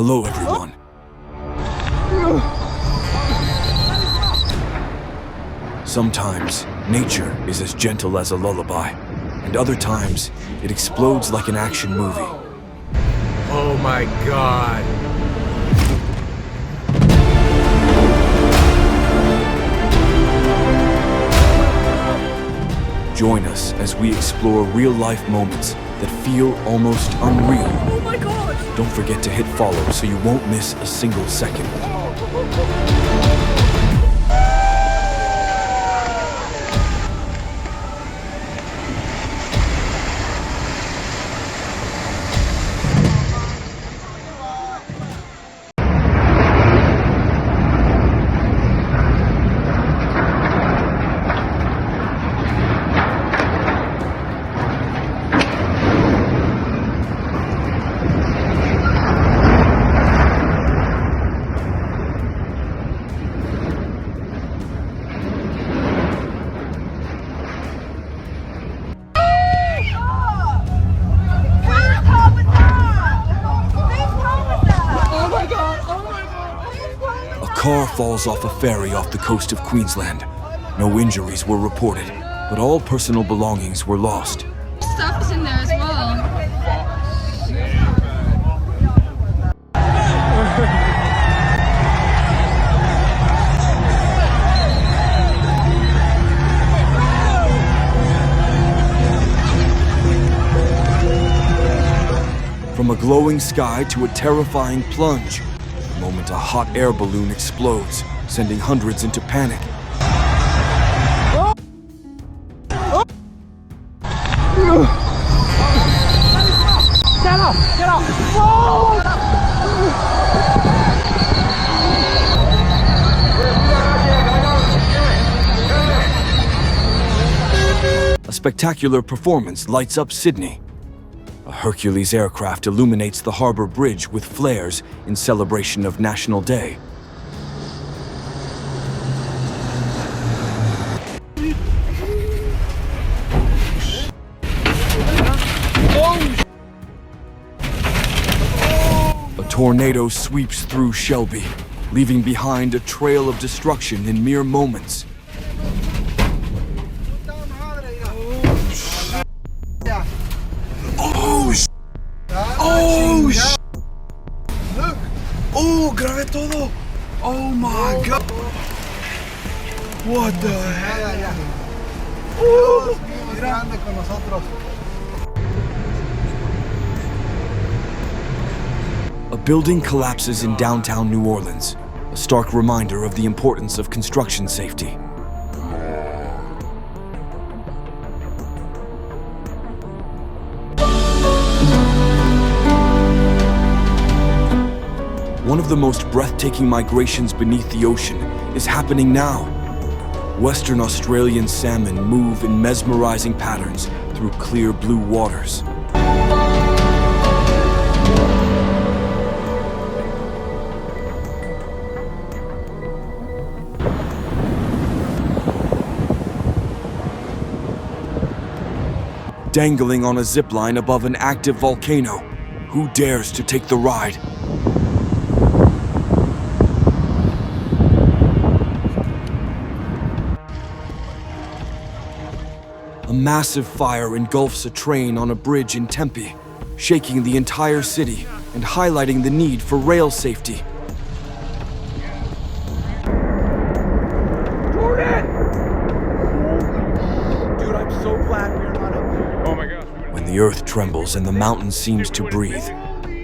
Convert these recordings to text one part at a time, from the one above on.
Hello, everyone. Sometimes, nature is as gentle as a lullaby, and other times, it explodes like an action movie. Oh my God. Join us as we explore real-life moments that feel almost unreal. Oh my God! Don't forget to hit follow so you won't miss a single second. A car falls off a ferry off the coast of Queensland. No injuries were reported, but all personal belongings were lost. Stuff is in there as well. From a glowing sky to a terrifying plunge, the moment a hot air balloon explodes, sending hundreds into panic. A spectacular performance lights up Sydney. A Hercules aircraft illuminates the harbor bridge with flares in celebration of National Day. A tornado sweeps through Shelby, leaving behind a trail of destruction in mere moments. Oh, grabé todo. Oh my God. What the hell? A building collapses in downtown New Orleans, a stark reminder of the importance of construction safety. One of the most breathtaking migrations beneath the ocean is happening now. Western Australian salmon move in mesmerizing patterns through clear blue waters. Dangling on a zipline above an active volcano, who dares to take the ride? A massive fire engulfs a train on a bridge in Tempe, shaking the entire city and highlighting the need for rail safety. Jordan! Dude, I'm so glad we're not up there. Oh my gosh. When the earth trembles and the mountain seems to breathe,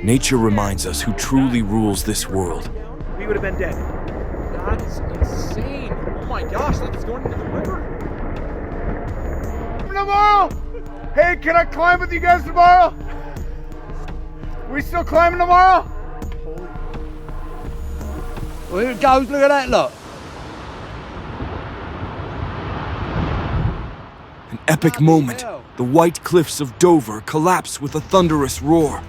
nature reminds us who truly rules this world. We would have been dead. That is insane. Oh my gosh, like it's going into the river. Tomorrow? Hey, can I climb with you guys tomorrow? We still climbing tomorrow? Well, here it goes, look at that, look. An epic moment. The white cliffs of Dover collapse with a thunderous roar.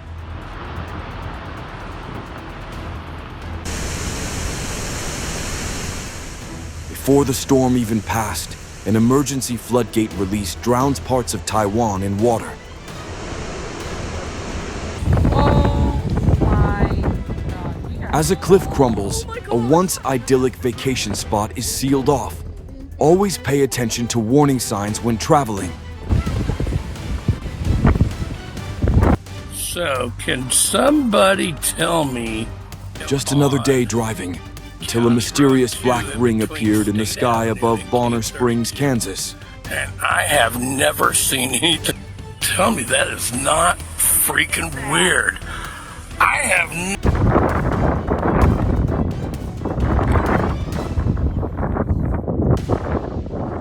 Before the storm even passed, an emergency floodgate release drowns parts of Taiwan in water. Oh my God. As a cliff crumbles, a once idyllic vacation spot is sealed off. Always pay attention to warning signs when traveling. So, can somebody tell me? Just another day driving, until a mysterious black ring appeared in the sky above Bonner Springs, Kansas. And I have never seen anything. Tell me that is not freaking weird. I have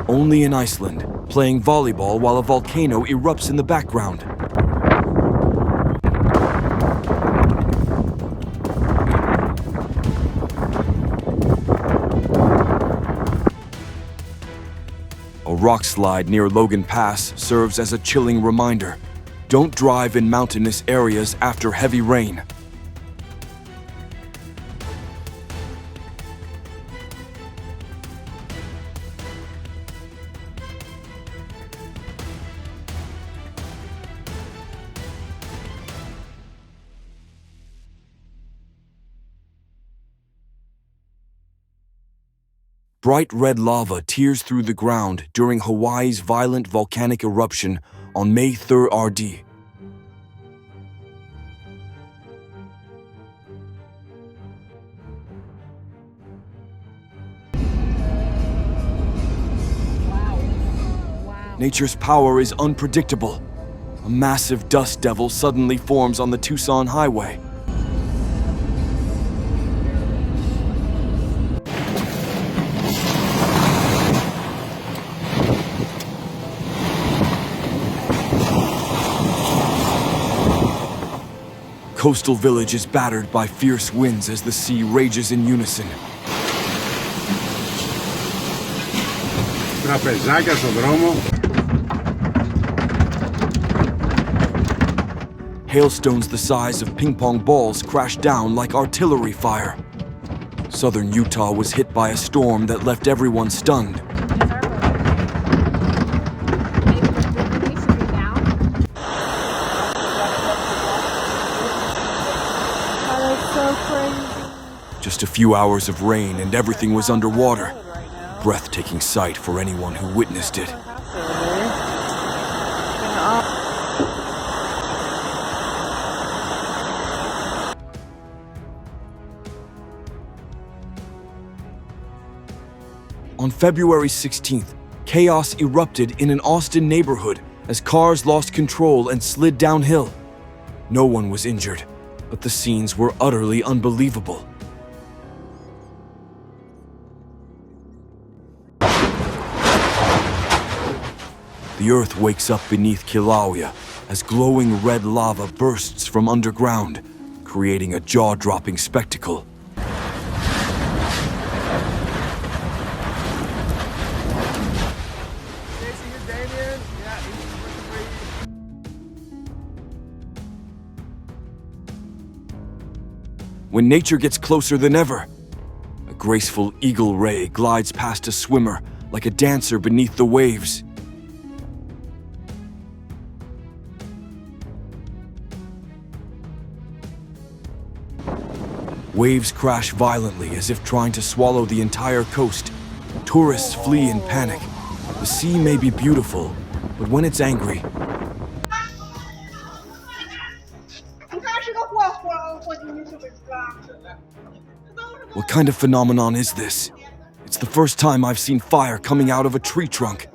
Only in Iceland, playing volleyball while a volcano erupts in the background. A rock slide near Logan Pass serves as a chilling reminder. Don't drive in mountainous areas after heavy rain. Bright red lava tears through the ground during Hawaii's violent volcanic eruption on May 3rd RD. Nature's power is unpredictable. A massive dust devil suddenly forms on the Tucson highway. Coastal village is battered by fierce winds as the sea rages in unison. Τραπεζάκια στον δρόμο. Hailstones the size of ping-pong balls crash down like artillery fire. Southern Utah was hit by a storm that left everyone stunned. Just a few hours of rain and everything was underwater. Breathtaking sight for anyone who witnessed it. On February 16th, chaos erupted in an Austin neighborhood as cars lost control and slid downhill. No one was injured, but the scenes were utterly unbelievable. The earth wakes up beneath Kilauea as glowing red lava bursts from underground, creating a jaw-dropping spectacle. When nature gets closer than ever, a graceful eagle ray glides past a swimmer like a dancer beneath the waves. Waves crash violently as if trying to swallow the entire coast. Tourists flee in panic. The sea may be beautiful, but when it's angry, what kind of phenomenon is this? It's the first time I've seen fire coming out of a tree trunk.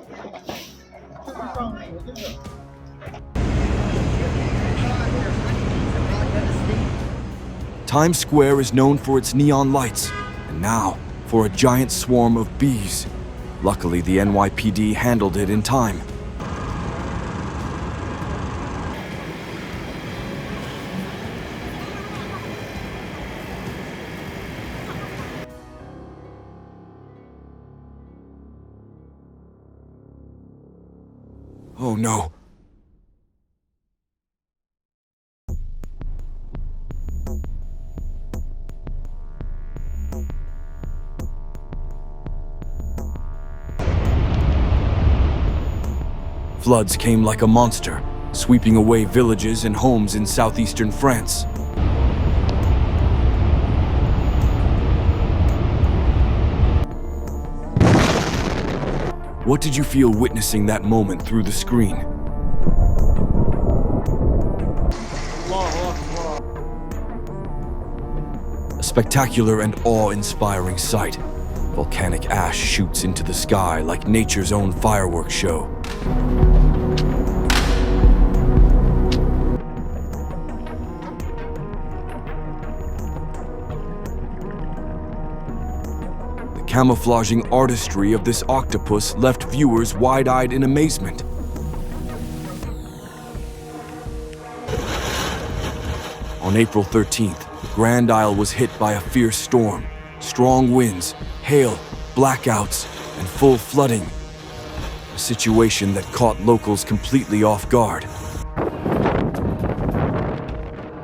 Times Square is known for its neon lights, and now for a giant swarm of bees. Luckily, the NYPD handled it in time. Oh no. Floods came like a monster, sweeping away villages and homes in southeastern France. What did you feel witnessing that moment through the screen? A spectacular and awe-inspiring sight. Volcanic ash shoots into the sky like nature's own fireworks show. The camouflaging artistry of this octopus left viewers wide-eyed in amazement. On April 13th, Grand Isle was hit by a fierce storm. Strong winds, hail, blackouts, and full flooding. A situation that caught locals completely off guard.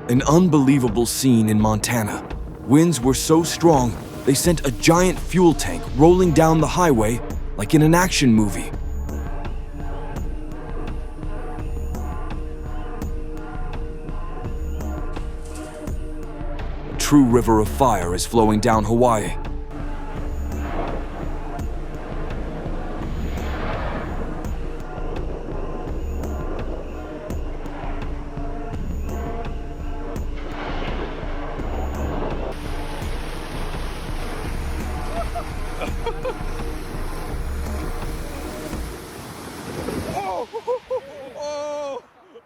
An unbelievable scene in Montana. Winds were so strong, they sent a giant fuel tank rolling down the highway like in an action movie. A true river of fire is flowing down Hawaii.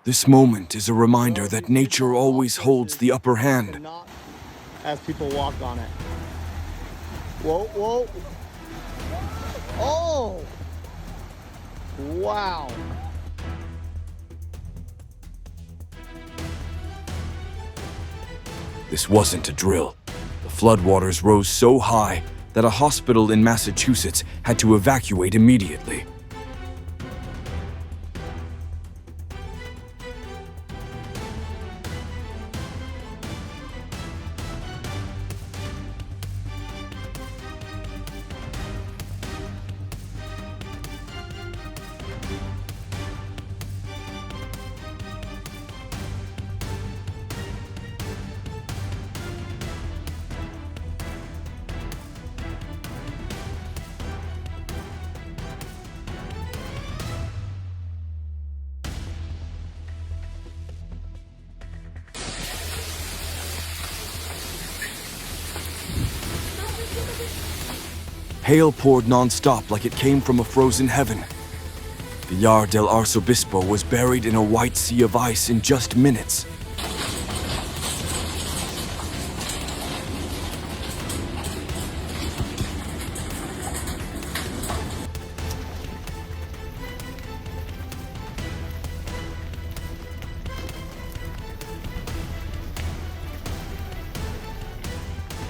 This moment is a reminder that nature always holds the upper hand. Not as people walk on it. Whoa, whoa. Oh! Wow. This wasn't a drill. The floodwaters rose so high that a hospital in Massachusetts had to evacuate immediately. Hail poured non-stop like it came from a frozen heaven. Villar del Arzobispo was buried in a white sea of ice in just minutes.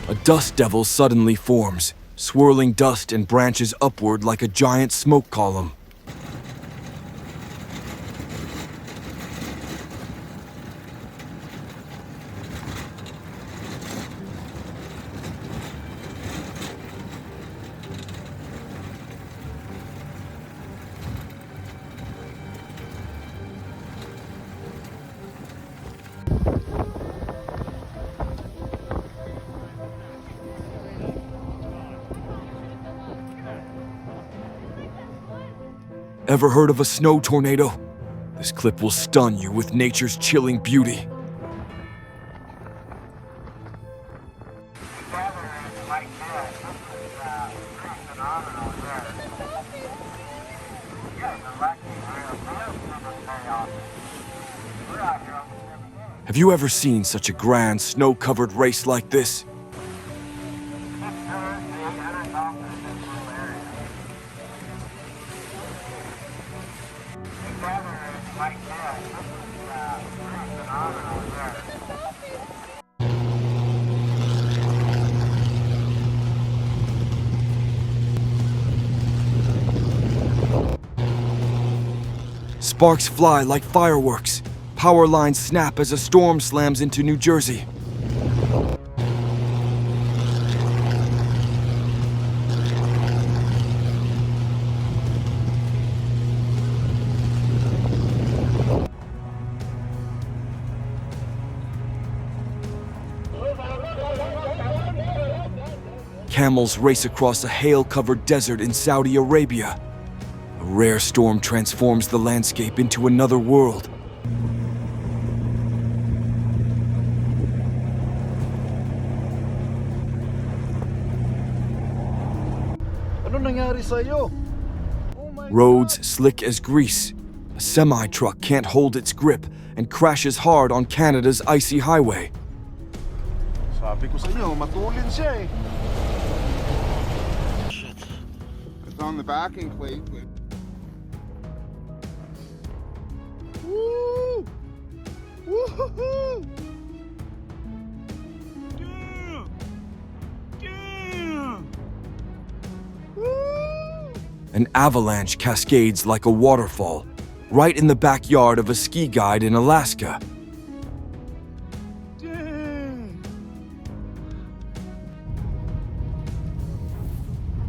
A dust devil suddenly forms, swirling dust and branches upward like a giant smoke column. Ever heard of a snow tornado? This clip will stun you with nature's chilling beauty. Have you ever seen such a grand snow-covered race like this? Sparks fly like fireworks. Power lines snap as a storm slams into New Jersey. Camels race across a hail-covered desert in Saudi Arabia. rare storm transforms the landscape into another world. Ano nangyari sa'yo? Roads slick as grease. A semi-truck can't hold its grip and crashes hard on Canada's icy highway. Sabi ko sa inyo, matulin siya eh. Shit. It's on the backing plate. Woo! Woo-hoo-hoo! Damn! Damn! Woo! An avalanche cascades like a waterfall, right in the backyard of a ski guide in Alaska. Damn!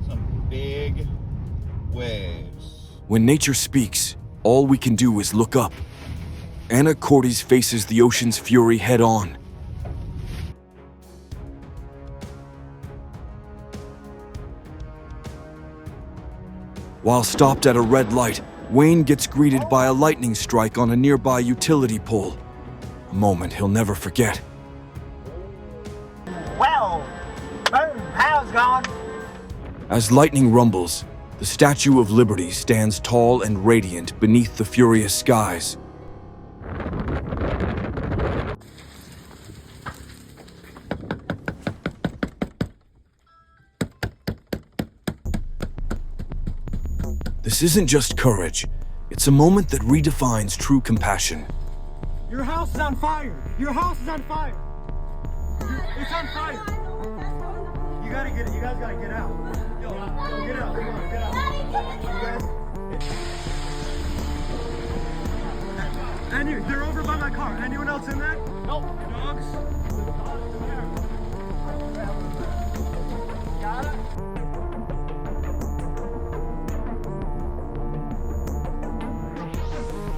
Some big waves. When nature speaks, all we can do is look up. Anna Cordes faces the ocean's fury head-on. While stopped at a red light, Wayne gets greeted by a lightning strike on a nearby utility pole. A moment he'll never forget. Well, boom, power's gone. As lightning rumbles, the Statue of Liberty stands tall and radiant beneath the furious skies. This isn't just courage, it's a moment that redefines true compassion. Your house is on fire. Your house is on fire. It's on fire. You gotta get it. You guys gotta get out. Yo, get out. Come on, get out. You guys. They're over by my car. Anyone else in there? Nope. Dogs. Got it.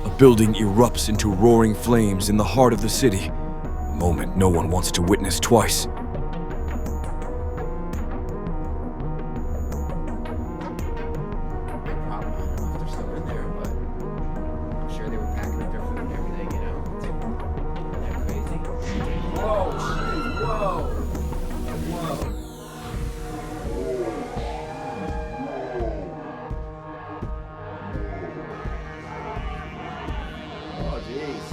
A building erupts into roaring flames in the heart of the city, a moment no one wants to witness twice. Oh, jeez.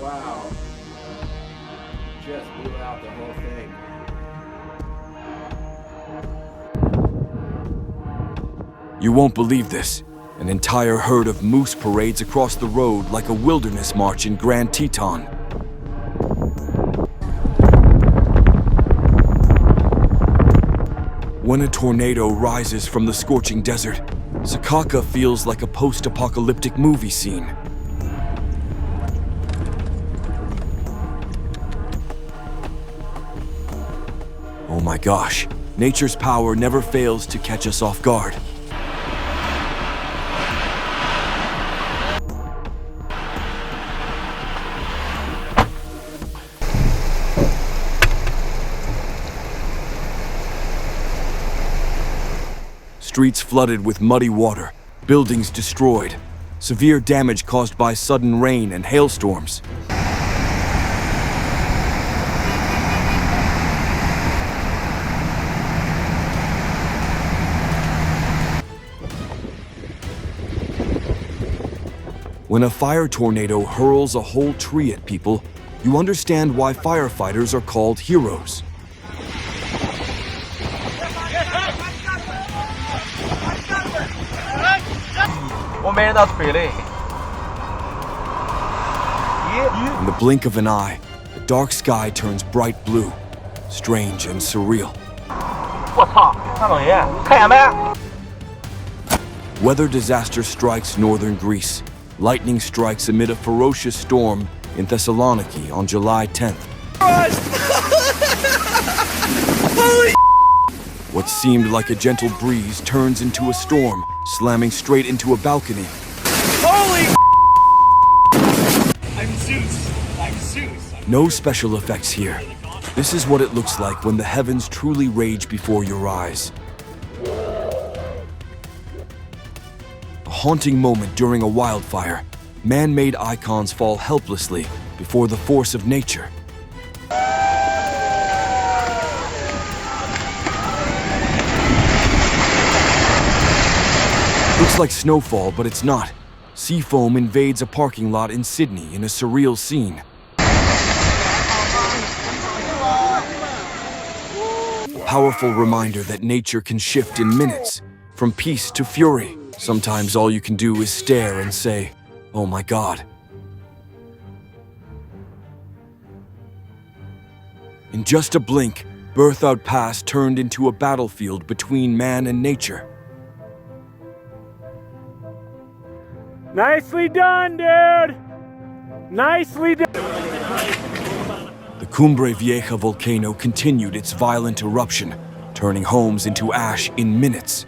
Wow. Just blew out the whole thing. You won't believe this. An entire herd of moose parades across the road like a wilderness march in Grand Teton. When a tornado rises from the scorching desert, Sakaka feels like a post-apocalyptic movie scene. Oh my gosh, nature's power never fails to catch us off guard. Streets flooded with muddy water, buildings destroyed, severe damage caused by sudden rain and hailstorms. When a fire tornado hurls a whole tree at people, you understand why firefighters are called heroes. In the blink of an eye, the dark sky turns bright blue, strange and surreal. Weather disaster strikes northern Greece. Lightning strikes amid a ferocious storm in Thessaloniki on July 10th. What seemed like a gentle breeze turns into a storm, slamming straight into a balcony. I'm Zeus. I'm Zeus. No special effects here. This is what it looks like when the heavens truly rage before your eyes. haunting moment during a wildfire. Man-made icons fall helplessly before the force of nature. Looks like snowfall, but it's not. Sea foam invades a parking lot in Sydney in a surreal scene. A powerful reminder that nature can shift in minutes, from peace to fury. Sometimes all you can do is stare and say, "Oh my God." In just a blink, Berthoud Pass turned into a battlefield between man and nature. Nicely done, dude! Nicely done! The Cumbre Vieja volcano continued its violent eruption, turning homes into ash in minutes.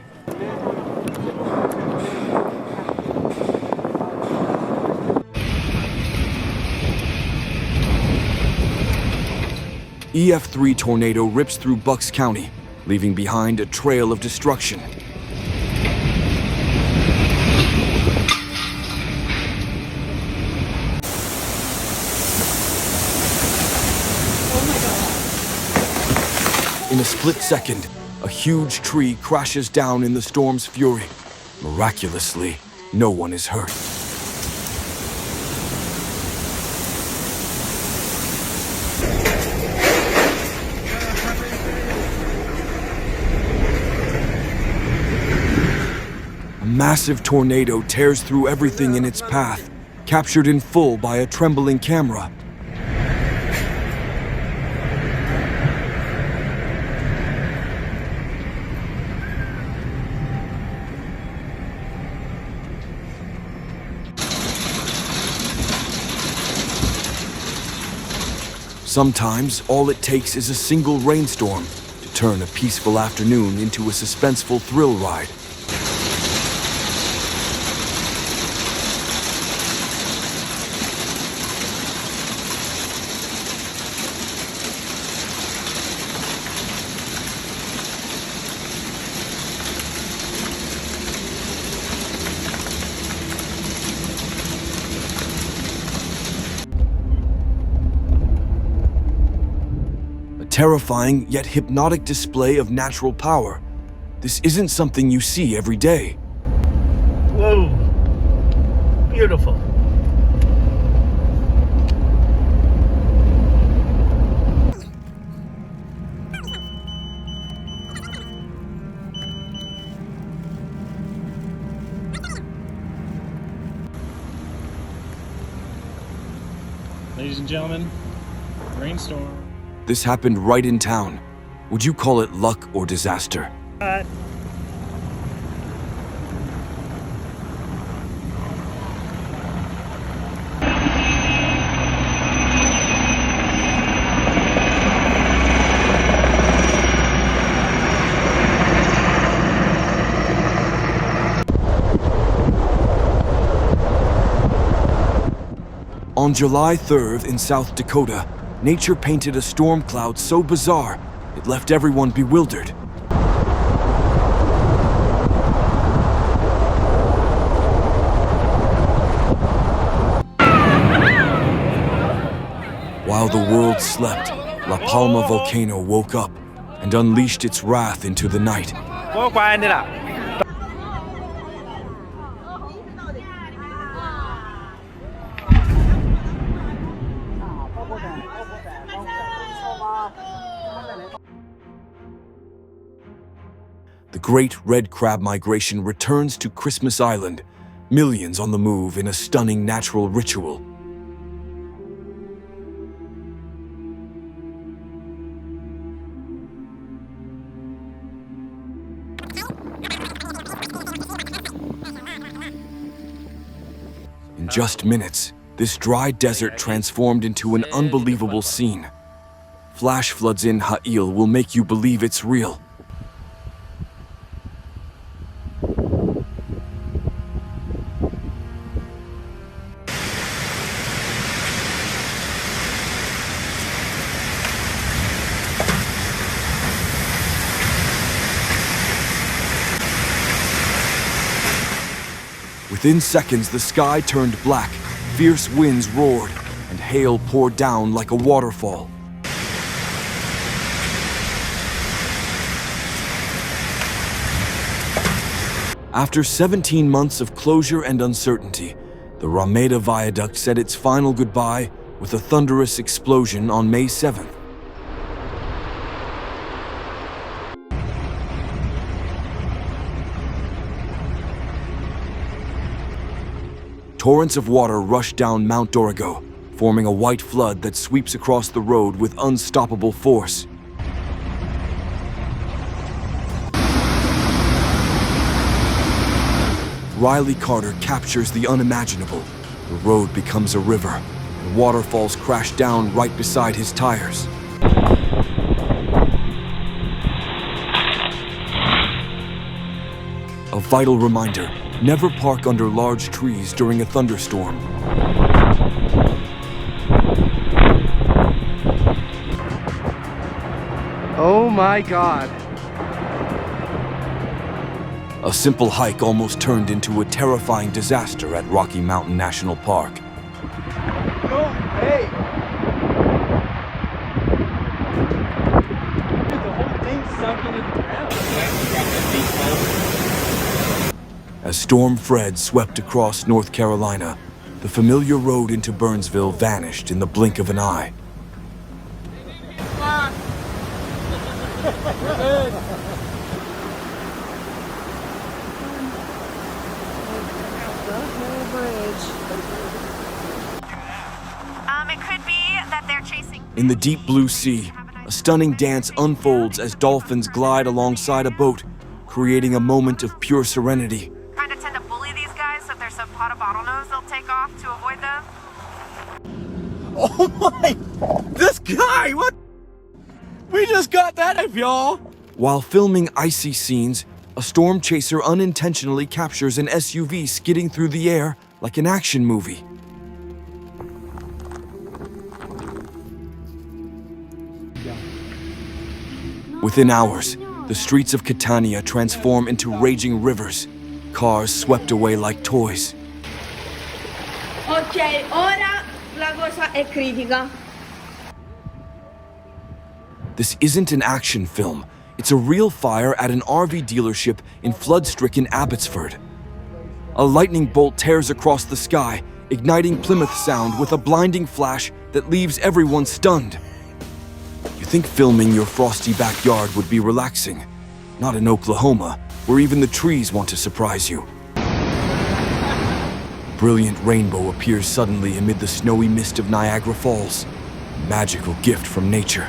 EF3 tornado rips through Bucks County, leaving behind a trail of destruction. In a split second, a huge tree crashes down in the storm's fury. Miraculously, no one is hurt. A massive tornado tears through everything in its path, captured in full by a trembling camera. Sometimes, all it takes is a single rainstorm to turn a peaceful afternoon into a suspenseful thrill ride. Terrifying yet hypnotic display of natural power. This isn't something you see every day. Whoa. Beautiful. Ladies and gentlemen, rainstorm. This happened right in town. Would you call it luck or disaster? On July 3rd in South Dakota, nature painted a storm cloud so bizarre, it left everyone bewildered. While the world slept, La Palma volcano woke up and unleashed its wrath into the night. The great red crab migration returns to Christmas Island, millions on the move in a stunning natural ritual. In just minutes, this dry desert transformed into an unbelievable scene. Flash floods in Ha'il will make you believe it's real. Within seconds, the sky turned black, fierce winds roared, and hail poured down like a waterfall. After 17 months of closure and uncertainty, the Rameda Viaduct said its final goodbye with a thunderous explosion on May 7th. Torrents of water rush down Mount Dorrigo, forming a white flood that sweeps across the road with unstoppable force. Riley Carter captures the unimaginable. The road becomes a river, and waterfalls crash down right beside his tires. A vital reminder: never park under large trees during a thunderstorm. Oh my God. A simple hike almost turned into a terrifying disaster at Rocky Mountain National Park. No, hey. Dude, the whole thing sunk into the ground. As Storm Fred swept across North Carolina, the familiar road into Burnsville vanished in the blink of an eye. It could be that they're chasing. In the deep blue sea, a stunning dance unfolds as dolphins glide alongside a boat, creating a moment of pure serenity. Kind of tend to bully these guys, so if there's some pot of bottlenose, they'll take off to avoid them. Oh my! This guy! What? We just got that up, y'all! While filming icy scenes, a storm chaser unintentionally captures an SUV skidding through the air like an action movie. Within hours, the streets of Catania transform into raging rivers, cars swept away like toys. Ok, ora la cosa è critica. This isn't an action film. It's a real fire at an RV dealership in flood-stricken Abbotsford. A lightning bolt tears across the sky, igniting Plymouth Sound with a blinding flash that leaves everyone stunned. You think filming your frosty backyard would be relaxing? Not in Oklahoma, where even the trees want to surprise you. A brilliant rainbow appears suddenly amid the snowy mist of Niagara Falls. A magical gift from nature.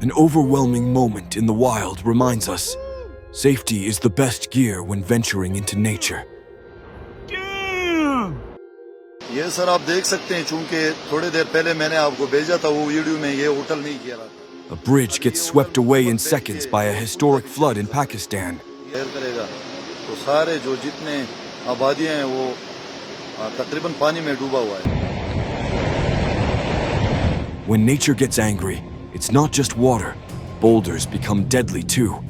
An overwhelming moment in the wild reminds us, safety is the best gear when venturing into nature. ये sir आप देख सकते हैं चूंकि थोड़ी देर पहले मैंने आपको भेजा था वो वीडियो में ये होटल नहीं किया था. A bridge gets swept away in seconds by a historic flood in Pakistan. Care करेगा तो सारे जो जितने आबादियां हैं वो तकरीबन पानी में डूबा हुआ है. When nature gets angry, it's not just water. Boulders become deadly too.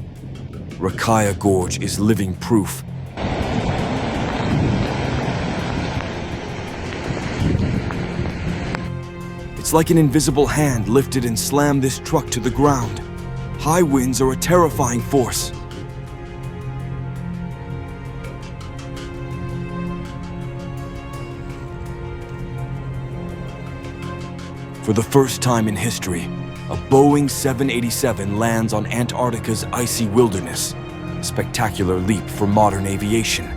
Rakaya Gorge is living proof. It's like an invisible hand lifted and slammed this truck to the ground. High winds are a terrifying force. For the first time in history, a Boeing 787 lands on Antarctica's icy wilderness. A spectacular leap for modern aviation.